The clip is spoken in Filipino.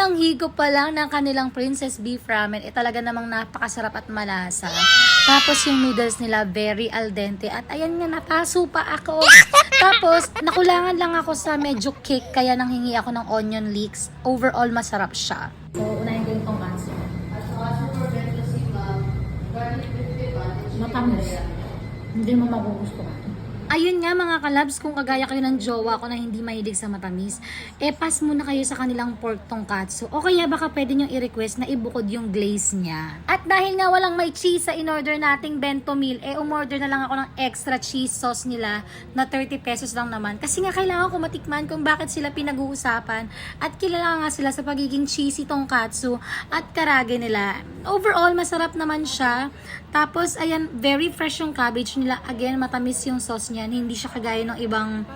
Unang higop pa lang ng kanilang Princess Beef Ramen, talaga namang napakasarap at malasa. Tapos yung noodles nila, very al dente. At ayan nga, napaso pa ako. Tapos, nakulangan lang ako sa medyo kick, kaya nanghingi ako ng onion leeks. Overall, masarap siya. So, unahin ko yung tonkatsu. Matamis. Hindi mo magugustuhan. Ayun nga mga kalabs, kung kagaya kayo ng jowa ko na hindi mahilig sa matamis, pass muna kayo sa kanilang pork tonkatsu. O kaya baka pwede nyo i-request na ibukod yung glaze niya. At dahil nga walang may cheese sa in-order nating bento meal, umorder na lang ako ng extra cheese sauce nila na 30 pesos lang naman. Kasi nga kailangan ko matikman kung bakit sila pinag-uusapan at kilala nga sila sa pagiging cheesy tonkatsu at karage nila. Overall, masarap naman siya. Tapos, ayan, very fresh yung cabbage nila. Again, matamis yung sauce niyan. Hindi siya kagaya ng ibang